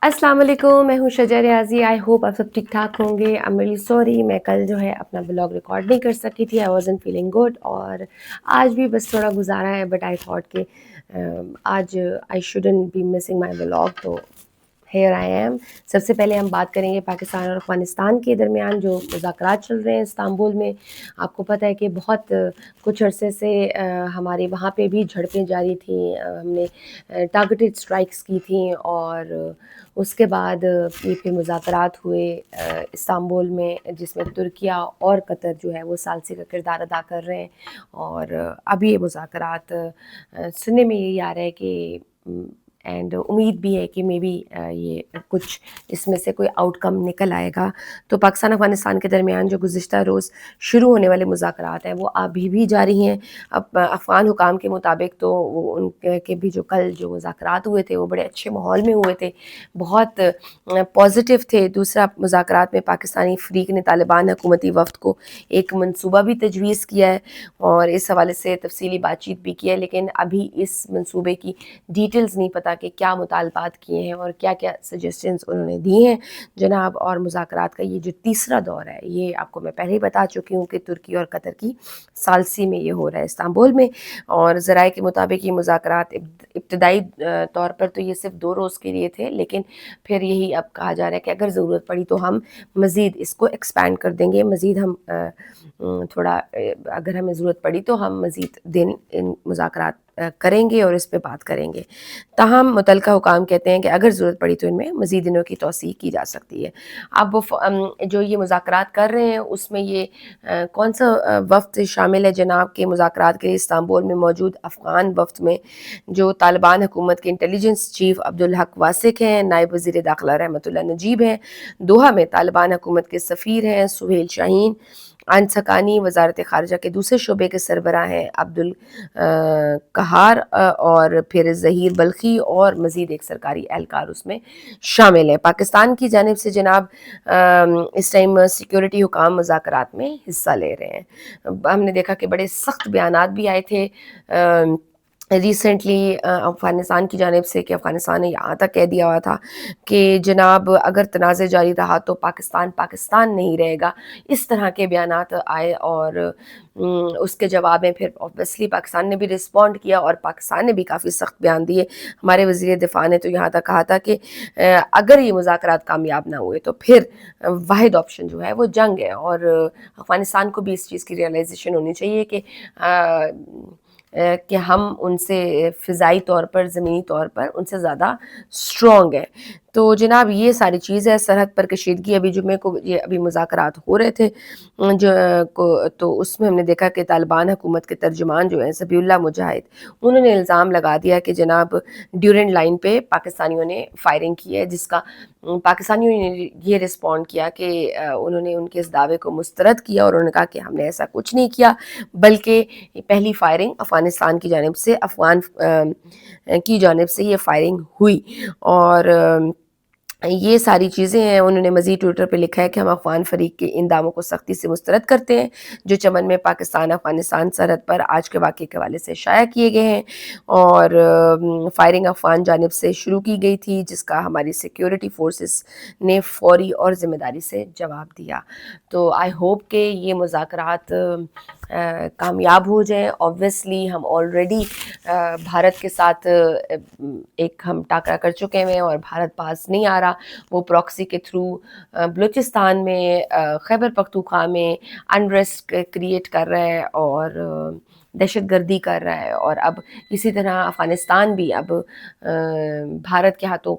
अस्सलाम वालेकुम, मैं हूँ शजा रियाज़ी। आई होप आप सब ठीक ठाक होंगे। आई एम रियली सॉरी, मैं कल जो है अपना ब्लॉग रिकॉर्ड नहीं कर सकी थी। आई वाज़न्ट फीलिंग गुड और आज भी बस थोड़ा गुजारा है, बट आई थॉट कि आज I shouldn't be missing my vlog, तो हेयर आई एम। सबसे पहले हम बात करेंगे पाकिस्तान और अफ़गानिस्तान के दरमियान जो मुज़ाकरात चल रहे हैं इस्तांबुल में। आपको पता है कि बहुत कुछ अरसे से हमारे वहाँ पे भी झड़पें जारी थी। हमने टारगेटेड स्ट्राइक्स की थी और उसके बाद ये फिर मुज़ाकरात हुए इस्तांबुल में, जिसमें तुर्किया और कतर जो है वो सालसी का किरदार अदा कर रहे हैं। और अभी ये मुज़ाकरात सुनने में यही आ रहा है कि एंड उम्मीद भी है कि मे बी ये कुछ इसमें से कोई आउटकम निकल आएगा। तो पाकिस्तान अफ़गानिस्तान के दरमियान जो गुज़िश्ता रोज़ शुरू होने वाले मुज़ाकरात हैं वो अभी भी जारी हैं। अब अफ़गान हुकाम के मुताबिक तो वो उनके भी जो कल जो मुज़ाकरात हुए थे वो बड़े अच्छे माहौल में हुए थे, बहुत पॉजिटिव थे। दूसरा, मुज़ाकरात में पाकिस्तानी फ़रीक ने तालिबान हुकूमती वफ़द को एक मनसूबा भी तजवीज़ किया है और इस हवाले से तफ़सीली बातचीत भी की है, लेकिन अभी इस मनसूबे की डिटेल्स नहीं पता कि क्या मुतालबात किए हैं और क्या क्या सजेशंस उन्होंने दिए हैं जनाब। और मुज़ाकरात का ये जो तीसरा दौर है, ये आपको मैं पहले ही बता चुकी हूँ कि तुर्की और कतर की सालसी में ये हो रहा है इस्तांबुल में। और ज़राए के मुताबिक ये मुज़ाकरात इब्तदाई तौर पर तो ये सिर्फ 2 रोज़ के लिए थे, लेकिन फिर यही अब कहा जा रहा है कि अगर ज़रूरत पड़ी तो हम मज़ीद इसको एक्सपैंड कर देंगे, मज़ीद हम थोड़ा अगर हमें ज़रूरत पड़ी तो हम मज़ीद दिन इन मुज़ाकरात करेंगे और इस पे बात करेंगे। ताहम मुतल्लिका हुकाम कहते हैं कि अगर ज़रूरत पड़ी तो इनमें मज़ीद दिनों की तौसीक़ की जा सकती है। अब वो जो ये मुज़ाकरात कर रहे हैं उसमें ये कौन सा वफ़द शामिल है जनाब के मुज़ाकरात के लिए इस्तांबुल में मौजूद अफ़गान वफ़द में जो तालिबान हुकूमत के इंटेलिजेंस चीफ़ अब्दुल हक वासिक हैं, नायब वज़ीर दाखिला रहमतुल्लाह नजीब हैं, दोहा में तालिबान हुकूमत के सफ़ीर हैं सुहेल शाहीन, अंसकानी वज़ारत ख़ारिजा के दूसरे शोबे के सरबराह हैं अब्दुल कहार और फिर ज़हीर बल्खी और मज़ीद एक सरकारी एहलकार उसमें शामिल है। पाकिस्तान की जानिब से जनाब इस टाइम सिक्योरिटी हुकाम मुज़ाकरात में हिस्सा ले रहे हैं। हमने देखा कि बड़े सख्त बयानात भी आए थे रिसेंटली अफ़गानिस्तान की जानिब से, कि अफ़गानिस्तान ने यहाँ तक कह दिया हुआ था कि जनाब अगर तनाज़ा जारी रहा तो पाकिस्तान पाकिस्तान नहीं रहेगा। इस तरह के बयानात आए और उसके जवाब में फिर ऑब्वियसली पाकिस्तान ने भी रिस्पॉन्ड किया और पाकिस्तान ने भी काफ़ी सख्त बयान दिए। हमारे वज़ीर दिफ़ा ने तो यहाँ तक कहा था कि अगर ये मुज़ाकरात कामयाब ना हुए तो फिर वाहिद ऑप्शन जो है वो जंग है। और अफ़गानिस्तान को भी इस चीज़ की रियलाइजेशन होनी चाहिए कि हम उनसे फ़िज़ाई तौर पर, ज़मीनी तौर पर उनसे ज़्यादा स्ट्रॉन्ग हैं। तो जनाब ये सारी चीज़ है। सरहद पर कशीदगी, अभी जुमे को ये अभी मुज़ाकरात हो रहे थे जो तो उसमें हमने देखा कि तालिबान हुकूमत के तर्जुमान जो हैं ज़बीउल्लाह मुजाहिद, उन्होंने इल्ज़ाम लगा दिया कि जनाब ड्यूरेंट लाइन पे पाकिस्तानियों ने फायरिंग की है, जिसका पाकिस्तानियों ने ये रिस्पॉन्ड किया कि उन्होंने उनके इस दावे को मुस्तरद किया और उन्होंने कहा कि हमने ऐसा कुछ नहीं किया, बल्कि पहली फायरिंग अफ़गानिस्तान की जानिब से अफ़गान की जानिब से ये फायरिंग हुई। और ये सारी चीज़ें हैं। उन्होंने मज़ीद ट्विटर पे लिखा है कि हम अफ़गान फ़रीक के इन दावों को सख्ती से मुस्तरद करते हैं जो चमन में पाकिस्तान अफ़गानिस्तान सरहद पर आज के वाक़े के हवाले से शाया किए गए हैं। और फायरिंग अफ़गान जानिब से शुरू की गई थी, जिसका हमारी सिक्योरिटी फोर्सेस ने फ़ौरी और ज़िम्मेदारी से जवाब दिया। तो आई होप कि ये मुज़ाकरात कामयाब हो जाएँ। ऑब्वियसली हम ऑलरेडी भारत के साथ एक हम टाकरा कर चुके हैं और भारत पास नहीं आ रहा। वो प्रॉक्सी के थ्रू बलूचिस्तान में, खैबर पख्तूनख्वा में अनरेस्ट क्रिएट कर रहा है और दहशतगर्दी कर रहा है। और अब इसी तरह अफ़गानिस्तान भी अब भारत के हाथों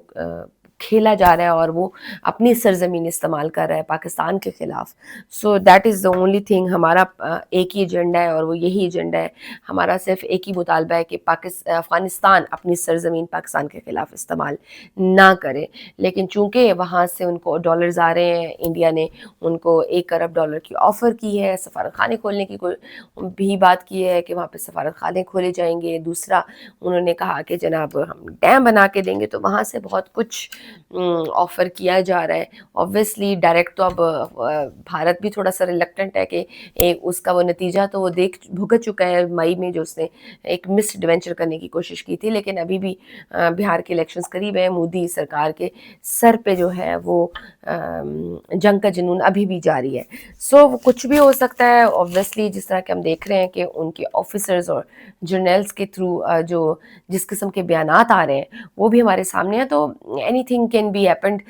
खेला जा रहा है और वो अपनी सरजमीन इस्तेमाल कर रहा है पाकिस्तान के ख़िलाफ़। So that is the only thing. हमारा एक ही एजेंडा है और वो यही एजेंडा है। हमारा सिर्फ एक ही मुतालबा है कि अफ़गानिस्तान अपनी सरजमीन पाकिस्तान के ख़िलाफ़ इस्तेमाल ना करे। लेकिन चूँकि वहाँ से उनको डॉलर्स आ रहे हैं, इंडिया ने उनको $1 अरब की ऑफ़र की है, सफ़ारत खाने खोलने की कोई भी बात की है कि वहाँ पे सफ़ारत खाने खोले जाएंगे। दूसरा, उन्होंने कहा कि जनाब हम डैम बना के देंगे, तो वहाँ से बहुत कुछ ऑफ़र किया जा रहा है। ऑब्वियसली डायरेक्ट तो अब भारत भी थोड़ा सा रिलक्टेंट है कि उसका वो नतीजा तो वो देख भुगत चुका है मई में, जो उसने एक मिस एडवेंचर करने की कोशिश की थी। लेकिन अभी भी बिहार के इलेक्शंस करीब है, मोदी सरकार के सर पे जो है वो जंग का जुनून अभी भी जारी है। सो कुछ भी हो सकता है ऑब्वियसली, जिस तरह के हम देख रहे हैं कि उनके ऑफिसर्स और जर्नल्स के थ्रू जो जिस किस्म के बयानात आ रहे हैं वो भी हमारे सामने हैं। तो anything can be happened.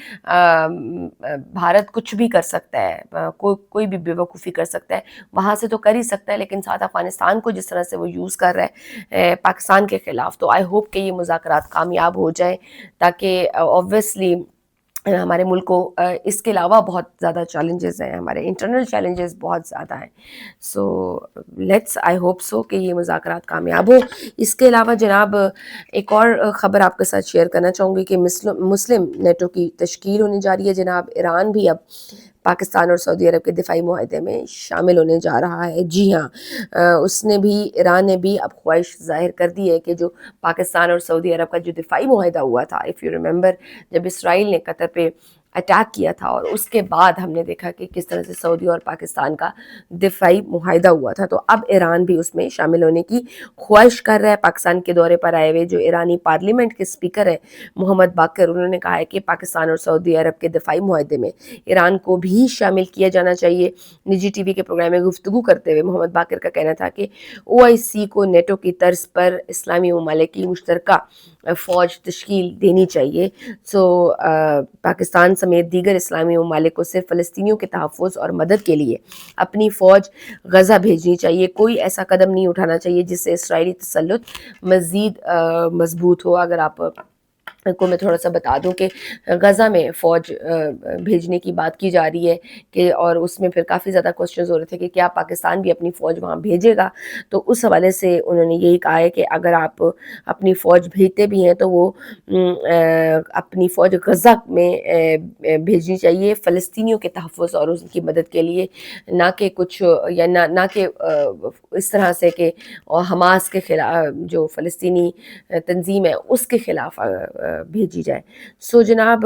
Bharat कुछ भी कर सकता है, कोई भी बेवकूफ़ी कर सकता है, वहाँ से तो कर ही सकता है, लेकिन साथ अफगानिस्तान को जिस तरह से वो यूज़ कर रहा है पाकिस्तान के ख़िलाफ़, तो आई होप कि ये मुज़ाकरात कामयाब हो जाए, ताकि ऑब्वियसली हमारे मुल्क को इसके अलावा बहुत ज़्यादा चैलेंजेस हैं, हमारे इंटरनल चैलेंजेस बहुत ज़्यादा हैं। So let's I hope so कि ये मुज़ाकरात कामयाब हो। इसके अलावा जनाब एक और ख़बर आपके साथ शेयर करना चाहूँगी कि मुस्लिम नेटो की तश्कील होने जा रही है जनाब। ईरान भी अब पाकिस्तान और सऊदी अरब के दिफाई मुआहदे में शामिल होने जा रहा है। जी हाँ, ईरान ने भी अब ख्वाहिश ज़ाहिर कर दी है कि जो पाकिस्तान और सऊदी अरब का जो दिफाई मुआहदा हुआ था, इफ़ यू रिमेंबर, जब इसराइल ने कतर पे अटैक किया था और उसके बाद हमने देखा कि किस तरह से सऊदी और पाकिस्तान का दिफाई मुआहदा हुआ था, तो अब ईरान भी उसमें शामिल होने की ख्वाहिश कर रहा है। पाकिस्तान के दौरे पर आए हुए जो ईरानी पार्लियामेंट के स्पीकर हैं मोहम्मद बाकर, उन्होंने कहा है कि पाकिस्तान और सऊदी अरब के दिफाई मुआहदे में ईरान को भी शामिल किया जाना चाहिए। निजी टीवी के प्रोग्राम में गुफ्तगू करते हुए मोहम्मद बाकर का कहना था कि OIC को नेटो की तर्ज पर इस्लामी ममालिक की मुश्तरका फ़ौज तश्कील देनी चाहिए। सो पाकिस्तान समेत दीगर इस्लामी ममालिक को सिर्फ फ़लस्तीनियों के तहफ़्फ़ुज़ और मदद के लिए अपनी फ़ौज गज़ा भेजनी चाहिए। कोई ऐसा कदम नहीं उठाना चाहिए जिससे इसराइली तसल्लुत मज़ीद मज़बूत हो। अगर आप को मैं थोड़ा सा बता दूं कि गज़ा में फ़ौज भेजने की बात की जा रही है कि, और उसमें फिर काफ़ी ज़्यादा क्वेश्चंस हो रहे थे कि क्या पाकिस्तान भी अपनी फ़ौज वहाँ भेजेगा। तो उस हवाले से उन्होंने यही कहा है कि अगर आप अपनी फ़ौज भेजते भी हैं तो वो अपनी फ़ौज गज़ा में भेजनी चाहिए फ़लस्तीनियों के तहफ़्फ़ुज़ और उनकी मदद के लिए, ना कि कुछ या ना कि इस तरह से कि हमास के खिलाफ जो फ़लस्तीनी तंजीम है उसके ख़िलाफ़ भेजी जाए। सो जनाब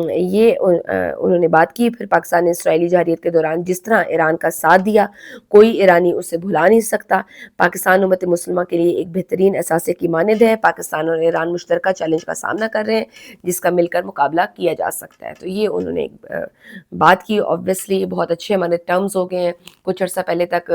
ये उन्होंने बात की। फिर पाकिस्तान ने इसराइली जहारियत के दौरान जिस तरह ईरान का साथ दिया, कोई ईरानी उसे भुला नहीं सकता। पाकिस्तान उम्मत मुस्लिमा के लिए एक बेहतरीन असासे की मानद है। पाकिस्तान और ईरान मुश्तरका चैलेंज का सामना कर रहे हैं जिसका मिलकर मुकाबला किया जा सकता है। तो ये उन्होंने एक बात की। ऑब्वियसली बहुत अच्छे हमारे टर्म्स हो गए हैं। कुछ अर्सा पहले तक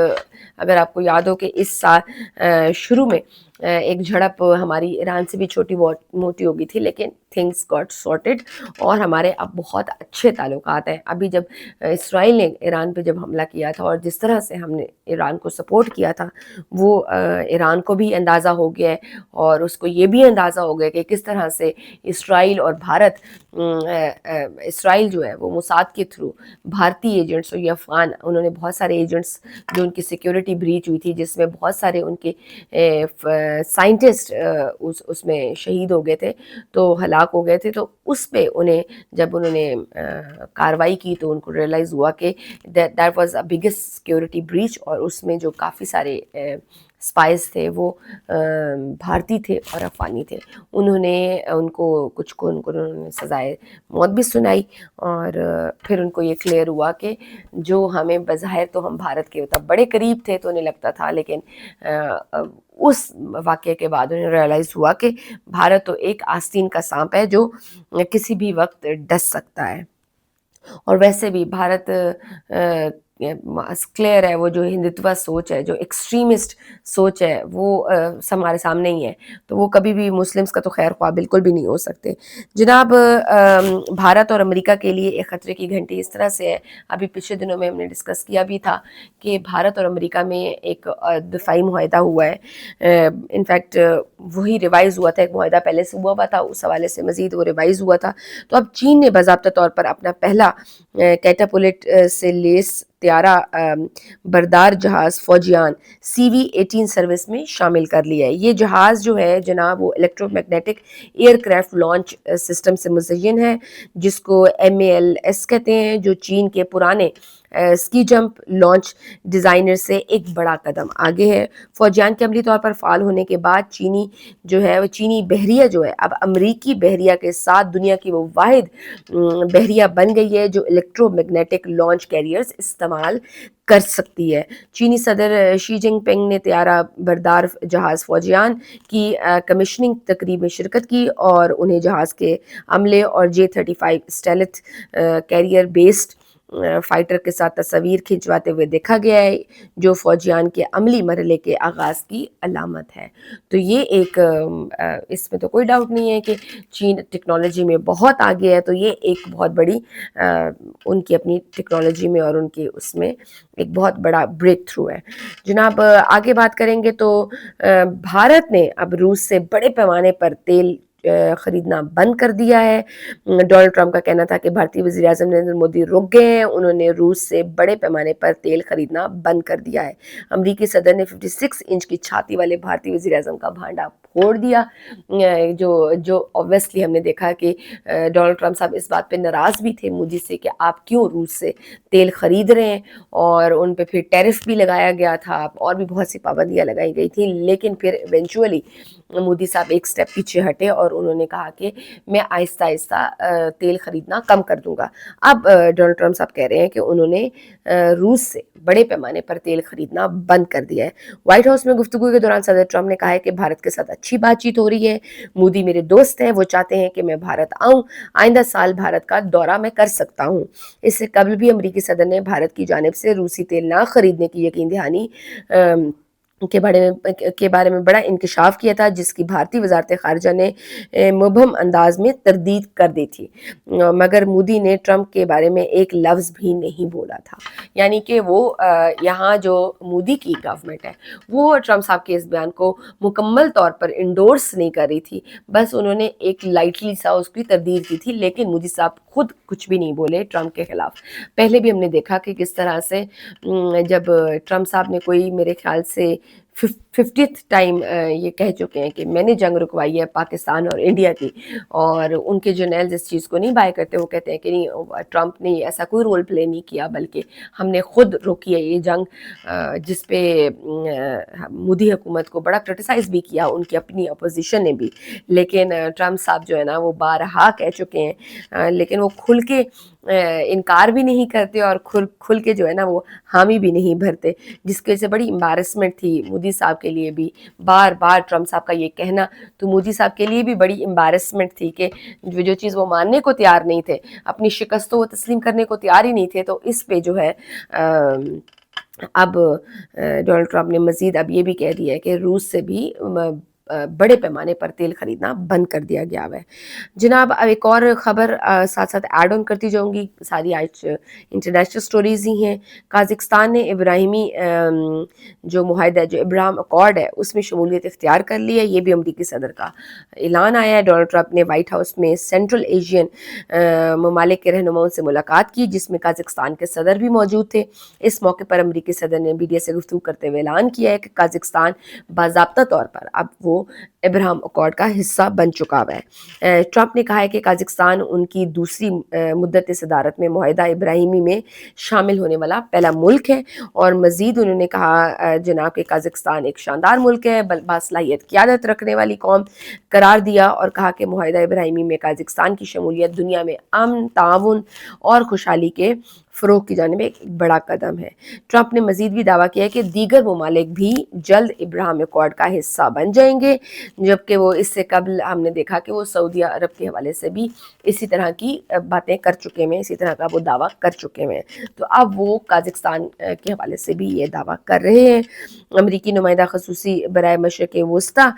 अगर आपको याद हो कि इस साल शुरू में एक झड़प हमारी ईरान से भी छोटी मोटी हो गई थी, लेकिन थिंग्स गॉट सॉर्टेड और हमारे अब बहुत अच्छे ताल्लुकात हैं। अभी जब इसराइल ने ईरान पे जब हमला किया था और जिस तरह से हमने ईरान को सपोर्ट किया था, वो ईरान को भी अंदाज़ा हो गया है और उसको ये भी अंदाज़ा हो गया कि किस तरह से इसराइल और भारत, इसराइल जो है वो मोसाद के थ्रू भारतीय एजेंट्स और ये अफ़गान, उन्होंने बहुत सारे एजेंट्स जो उनकी सिक्योरिटी ब्रीच हुई थी जिसमें बहुत सारे उनके साइंटिस्ट उसमें शहीद हो गए थे, तो हलाक हो गए थे। तो उस पे उन्हें जब उन्होंने कार्रवाई की तो उनको रियलाइज़ हुआ कि that was a biggest security breach, और उसमें जो काफ़ी सारे स्पाइस थे वो भारतीय थे और अफ़गानी थे। उनको उन्होंने सज़ाए मौत भी सुनाई, और फिर उनको ये क्लियर हुआ कि जो हमें बज़ाहिर तो हम भारत के तब बड़े करीब थे तो उन्हें लगता था, लेकिन उस वाक़ये के बाद उन्हें रियलाइज़ हुआ कि भारत तो एक आस्तीन का सांप है जो किसी भी वक्त डस सकता है। और वैसे भी भारत क्लियर है, वो जो हिंदुत्व सोच है, जो एक्सट्रीमिस्ट सोच है, वो हमारे सामने ही है, तो वो कभी भी मुस्लिम्स का तो खैर ख्वाह बिल्कुल भी नहीं हो सकते। जनाब भारत और अमेरिका के लिए एक ख़तरे की घंटी इस तरह से है, अभी पिछले दिनों में हमने डिस्कस किया भी था कि भारत और अमेरिका में एक दिफाई मुआहदा हुआ है। इनफैक्ट वही रिवाइज़ हुआ था, एक मुआहदा पहले से हुआ था, उस हवाले से मज़ीद वो रिवाइज़ हुआ था। तो अब चीन ने बाज़ाब्ता तौर पर अपना पहला कैटापुलेट से लेस त्यारा बरदार जहाज़ फौजियान CV-18 सर्विस में शामिल कर लिया है। ये जहाज़ जो है जनाब वो इलेक्ट्रोमैग्नेटिक एयरक्राफ्ट लॉन्च सिस्टम से मुज़य्यन है, जिसको MALS कहते हैं, जो चीन के पुराने اسکی جمپ لانچ ڈیزائنر سے ایک بڑا قدم آگے ہے. فوجیان کے عملی طور پر فعال ہونے کے بعد چینی بحریہ جو ہے اب امریکی بحریہ کے ساتھ دنیا کی وہ واحد بحریہ بن گئی ہے جو الیکٹرو میگنیٹک لانچ کیریئرز استعمال کر سکتی ہے. چینی صدر شی جن پنگ نے طیارہ بردار جہاز فوجیان کی کمیشننگ تقریب میں شرکت کی اور انہیں جہاز کے عملے اور J-35 stealth career based fighter کے ساتھ تصاویر کھنچواتے ہوئے دیکھا گیا ہے جو فوجیان کے عملی مرحلے کے آغاز کی علامت ہے. تو یہ ایک اس میں تو کوئی ڈاؤٹ نہیں ہے کہ چین ٹیکنالوجی میں بہت آگے ہے, تو یہ ایک بہت بڑی ان کی اپنی ٹیکنالوجی میں اور ان کی اس میں ایک بہت بڑا بریک تھرو ہے. جناب آگے بات کریں گے تو بھارت نے اب روس سے بڑے پیمانے پر تیل خریدنا بند کر دیا ہے. ڈونلڈ ٹرمپ کا کہنا تھا کہ بھارتی وزیر اعظم نریندر مودی رک گئے ہیں, انہوں نے روس سے بڑے پیمانے پر تیل خریدنا بند کر دیا ہے. امریکی صدر نے 56 انچ کی چھاتی والے بھارتی وزیر اعظم کا بھانڈا پھوڑ دیا, جو obviously ہم نے دیکھا کہ ڈونلڈ ٹرمپ صاحب اس بات پہ ناراض بھی تھے مودی سے کہ آپ کیوں روس سے تیل خرید رہے ہیں, اور ان پہ پھر ٹیرف بھی لگایا گیا تھا اور بھی بہت سی پابندیاں لگائی گئی تھیں. لیکن پھر ایونچولی مودی صاحب ایک سٹیپ پیچھے ہٹے اور انہوں نے کہا کہ میں آہستہ آہستہ تیل خریدنا کم کر دوں گا. اب ڈونلڈ ٹرمپ صاحب کہہ رہے ہیں کہ انہوں نے روس سے بڑے پیمانے پر تیل خریدنا بند کر دیا ہے. وائٹ ہاؤس میں گفتگو کے دوران صدر ٹرمپ نے کہا ہے کہ بھارت کے ساتھ اچھی بات چیت ہو رہی ہے, مودی میرے دوست ہیں, وہ چاہتے ہیں کہ میں بھارت آؤں, آئندہ سال بھارت کا دورہ میں کر سکتا ہوں. اس سے قبل بھی امریکی صدر نے بھارت کی جانب سے روسی تیل نہ خریدنے کی یقین دہانی کے بارے میں بڑا انکشاف کیا تھا, جس کی بھارتی وزارت خارجہ نے مبہم انداز میں تردید کر دی تھی, مگر مودی نے ٹرمپ کے بارے میں ایک لفظ بھی نہیں بولا تھا. یعنی کہ وہ یہاں جو مودی کی گورنمنٹ ہے وہ ٹرمپ صاحب کے اس بیان کو مکمل طور پر انڈورس نہیں کر رہی تھی, بس انہوں نے ایک لائٹلی سا اس کی تردید کی تھی, لیکن مودی صاحب خود کچھ بھی نہیں بولے ٹرمپ کے خلاف. پہلے بھی ہم نے دیکھا کہ کس طرح سے جب ٹرمپ صاحب نے کوئی میرے خیال سے 50th ٹائم یہ کہہ چکے ہیں کہ میں نے جنگ رکوائی ہے پاکستان اور انڈیا کی, اور ان کے جرنیلز اس چیز کو نہیں بائی کرتے, وہ کہتے ہیں کہ نہیں ٹرمپ نے ایسا کوئی رول پلے نہیں کیا بلکہ ہم نے خود روکی ہے یہ جنگ, جس پہ مودی حکومت کو بڑا کرٹیسائز بھی کیا ان کی اپنی اپوزیشن نے بھی. لیکن ٹرمپ صاحب جو ہے نا وہ بارہا کہہ چکے ہیں, لیکن وہ کھل کے انکار بھی نہیں کرتے اور کھل کے جو ہے نا وہ حامی بھی نہیں بھرتے, جس کی وجہ سے بڑی امبارسمنٹ تھی مودی صاحب کے لیے بھی. بار بار ٹرمپ صاحب کا یہ کہنا تو مودی صاحب کے لیے بھی بڑی امبارسمنٹ تھی کہ جو چیز وہ ماننے کو تیار نہیں تھے, اپنی شکست تو وہ تسلیم کرنے کو تیار ہی نہیں تھے. تو اس پہ جو ہے اب ڈونلڈ ٹرمپ نے مزید اب یہ بھی کہہ دیا ہے کہ روس سے بھی بڑے پیمانے پر تیل خریدنا بند کر دیا گیا ہے. جناب اب ایک اور خبر ساتھ ساتھ ایڈ آن کرتی جاؤں گی, ساری آج انٹرنیشنل سٹوریز ہی ہیں. قازقستان نے ابراہیمی جو معاہدہ ہے, جو ابراہم اکارڈ ہے, اس میں شمولیت اختیار کر لی ہے. یہ بھی امریکی صدر کا اعلان آیا ہے. ڈونلڈ ٹرمپ نے وائٹ ہاؤس میں سینٹرل ایشین ممالک کے رہنماؤں سے ملاقات کی, جس میں قازقستان کے صدر بھی موجود تھے. اس موقع پر امریکی صدر نے میڈیا سے گفتگو کرتے ہوئے اعلان کیا ہے کہ قازقستان باضابطہ طور پر اب وہ ابراہم اکارڈ کا حصہ بن چکا ہے. ٹرمپ نے کہا ہے کہ قازقستان ان کی دوسری مدت صدارت میں معاہدہ ابراہیمی میں شامل ہونے والا پہلا ملک ہے, اور مزید انہوں نے کہا جناب کہ قازقستان ایک شاندار ملک ہے, باصلاحیت قیادت رکھنے والی قوم قرار دیا, اور کہا کہ معاہدہ ابراہیمی میں قازقستان کی شمولیت دنیا میں امن, تعاون اور خوشحالی کے فروغ کی جانب ایک بڑا قدم ہے. ٹرمپ نے مزید بھی دعویٰ کیا ہے کہ دیگر ممالک بھی جلد ابراہم اکارڈ کا حصہ بن جائیں گے, جبکہ وہ اس سے قبل ہم نے دیکھا کہ وہ سعودی عرب کے حوالے سے بھی اسی طرح کی باتیں کر چکے ہیں, اسی طرح کا وہ دعویٰ کر چکے ہیں. تو اب وہ قازقستان کے حوالے سے بھی یہ دعویٰ کر رہے ہیں. امریکی نمائندہ خصوصی برائے مشرق وسطیٰ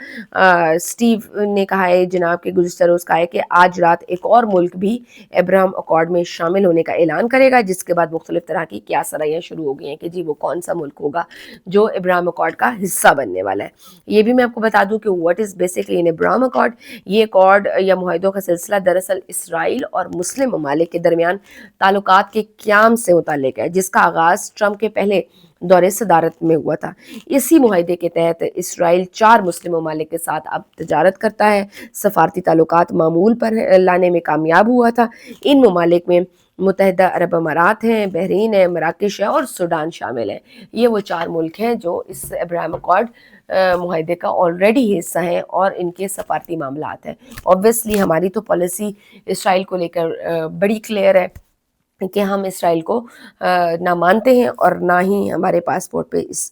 اسٹیو نے کہا ہے جناب کہ گزشتہ روز کہا ہے کہ آج رات ایک اور ملک بھی ابراہم اکارڈ میں شامل ہونے کا اعلان کرے گا, جس کے بعد مختلف طرح کی کیا سرائیاں شروع ہو گئی ہیں کہ جی وہ کون سا ملک ہوگا جو ابراہم اکارڈ کا حصہ بننے والا ہے. یہ بھی میں آپ کو بتا دوں کہ what is basically an Abraham Accord. یہ اکارڈ یا معاہدوں کا سلسلہ دراصل اسرائیل اور مسلم ممالک کے درمیان تعلقات کے قیام سے متعلق ہے، جس کا آغاز ٹرمپ کے پہلے دور صدارت میں ہوا تھا۔ اسی معاہدے کے تحت اسرائیل 4 مسلم ممالک کے ساتھ اب تجارت کرتا ہے، سفارتی تعلقات معمول پر لانے میں کامیاب ہوا تھا۔ ان ممالک میں متحدہ عرب امارات ہیں، بحرین ہے، مراکش ہے اور سوڈان شامل ہیں۔ یہ وہ 4 ملک ہیں جو اس ابراہیم اکارڈ معاہدے کا آلریڈی حصہ ہیں اور ان کے سفارتی معاملات ہیں۔ اوبویسلی ہماری تو پالیسی اسرائیل کو لے کر بڑی کلیئر ہے کہ ہم اسرائیل کو نہ مانتے ہیں اور نہ ہی ہمارے پاسپورٹ پہ اس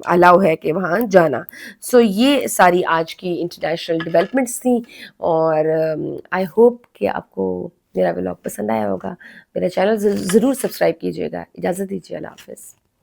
الاؤ ہے کہ وہاں جانا۔ سو یہ ساری آج کی انٹرنیشنل ڈیولپمنٹس تھیں، اور آئی ہوپ کہ آپ کو میرا ولاگ پسند آیا ہوگا۔ میرا چینل ضرور سبسکرائب کیجیے گا۔ اجازت دیجیے، اللہ حافظ۔